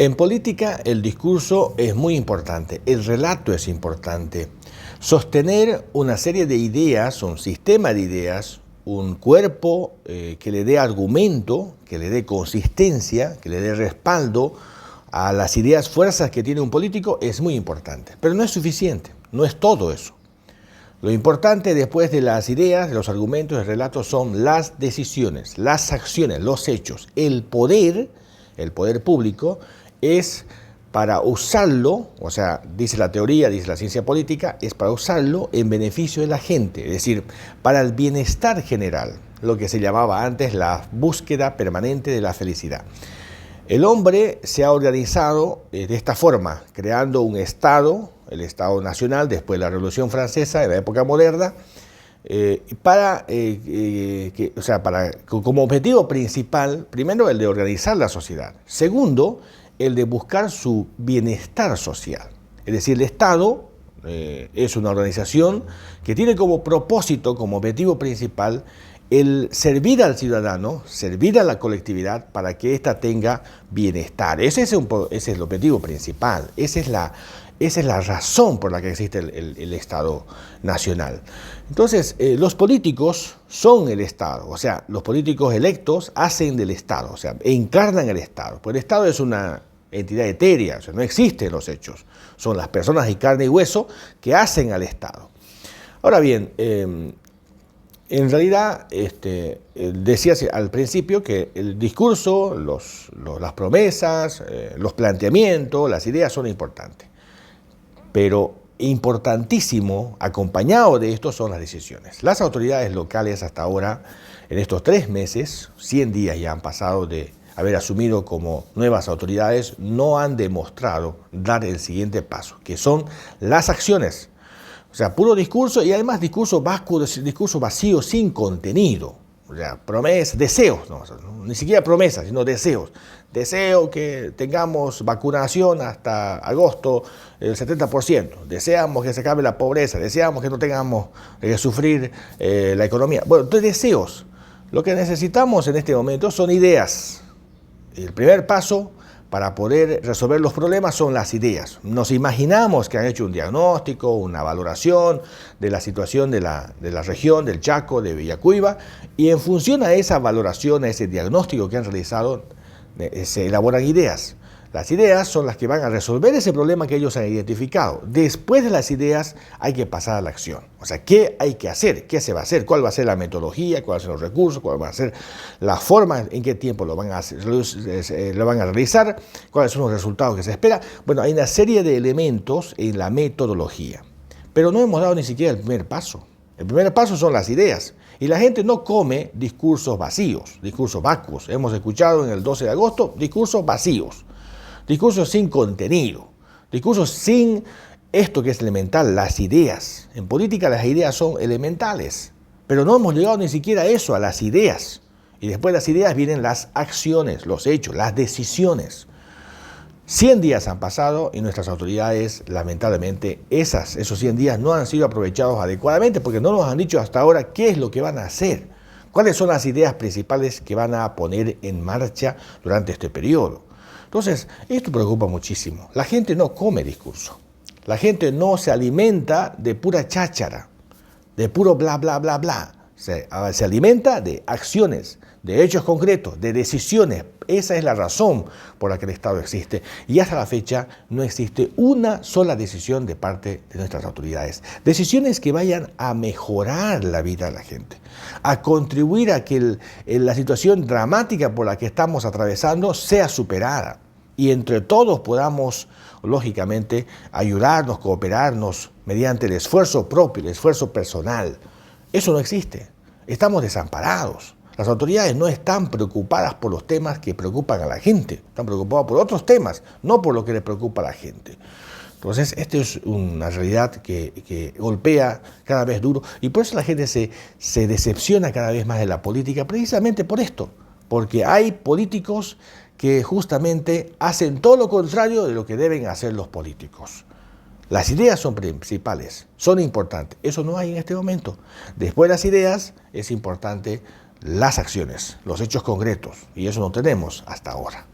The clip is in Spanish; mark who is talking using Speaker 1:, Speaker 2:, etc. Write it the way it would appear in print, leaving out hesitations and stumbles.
Speaker 1: En política el discurso es muy importante, el relato es importante. Sostener una serie de ideas, un sistema de ideas, un cuerpo que le dé argumento, que le dé consistencia, que le dé respaldo a las ideas, fuerzas que tiene un político es muy importante. Pero no es suficiente, no es todo eso. Lo importante después de las ideas, de los argumentos, el relato son las decisiones, las acciones, los hechos. El poder público es para usarlo, o sea, dice la teoría, dice la ciencia política, es para usarlo en beneficio de la gente, es decir, para el bienestar general, lo que se llamaba antes la búsqueda permanente de la felicidad. El hombre se ha organizado de esta forma, creando un Estado, el Estado Nacional, después de la Revolución Francesa, en la época moderna, como objetivo principal, primero, el de organizar la sociedad. Segundo, el de buscar su bienestar social. Es decir, el Estado es una organización que tiene como propósito, como objetivo principal, el servir al ciudadano, servir a la colectividad para que ésta tenga bienestar. Ese es el objetivo principal, esa es la razón por la que existe el Estado Nacional. Entonces, los políticos son el Estado, o sea, los políticos electos hacen del Estado, o sea, encarnan el Estado. Pues el Estado es una entidad etérea, o sea, no existe en los hechos. Son las personas de carne y hueso que hacen al Estado. Ahora bien, en realidad, decía al principio que el discurso, las promesas, los planteamientos, las ideas son importantes. Pero importantísimo, acompañado de esto, son las decisiones. Las autoridades locales hasta ahora, en estos 3 meses, 100 días ya han pasado de haber asumido como nuevas autoridades, no han demostrado dar el siguiente paso, que son las acciones. O sea, puro discurso y además discurso vacío sin contenido. O sea, promesas, deseos, no, ni siquiera promesas, sino deseos. Deseo que tengamos vacunación hasta agosto el 70%. Deseamos que se acabe la pobreza, deseamos que no tengamos que sufrir la economía. Bueno, entonces deseos. Lo que necesitamos en este momento son ideas. El primer paso para poder resolver los problemas son las ideas. Nos imaginamos que han hecho un diagnóstico, una valoración de la situación de la región, del Chaco, de Villacuiva, y en función a esa valoración, a ese diagnóstico que han realizado, se elaboran ideas. Las ideas son las que van a resolver ese problema que ellos han identificado. Después de las ideas hay que pasar a la acción. O sea, ¿qué hay que hacer? ¿Qué se va a hacer? ¿Cuál va a ser la metodología? ¿Cuáles son los recursos? ¿Cuál va a ser la forma? ¿En qué tiempo lo van a realizar? ¿Cuáles son los resultados que se espera? Bueno, hay una serie de elementos en la metodología. Pero no hemos dado ni siquiera el primer paso. El primer paso son las ideas. Y la gente no come discursos vacíos, discursos vacuos. Hemos escuchado en el 12 de agosto discursos vacíos. Discursos sin contenido, discursos sin esto que es elemental, las ideas. En política las ideas son elementales, pero no hemos llegado ni siquiera a eso, a las ideas. Y después de las ideas vienen las acciones, los hechos, las decisiones. 100 días han pasado y nuestras autoridades, lamentablemente, esos 100 días no han sido aprovechados adecuadamente porque no nos han dicho hasta ahora qué es lo que van a hacer, cuáles son las ideas principales que van a poner en marcha durante este periodo. Entonces, esto preocupa muchísimo. La gente no come discurso. La gente no se alimenta de pura cháchara, de puro bla, bla, bla, bla. Se alimenta de acciones, de hechos concretos, de decisiones. Esa es la razón por la que el Estado existe. Y hasta la fecha no existe una sola decisión de parte de nuestras autoridades. Decisiones que vayan a mejorar la vida de la gente, a contribuir a que la situación dramática por la que estamos atravesando sea superada. Y entre todos podamos, lógicamente, ayudarnos, cooperarnos mediante el esfuerzo propio, el esfuerzo personal. Eso no existe. Estamos desamparados. Las autoridades no están preocupadas por los temas que preocupan a la gente. Están preocupadas por otros temas, no por lo que le preocupa a la gente. Entonces, esta es una realidad que golpea cada vez duro. Y por eso la gente se decepciona cada vez más de la política, precisamente por esto. Porque hay políticos que justamente hacen todo lo contrario de lo que deben hacer los políticos. Las ideas son principales, son importantes. Eso no hay en este momento. Después de las ideas es importante las acciones, los hechos concretos. Y eso no tenemos hasta ahora.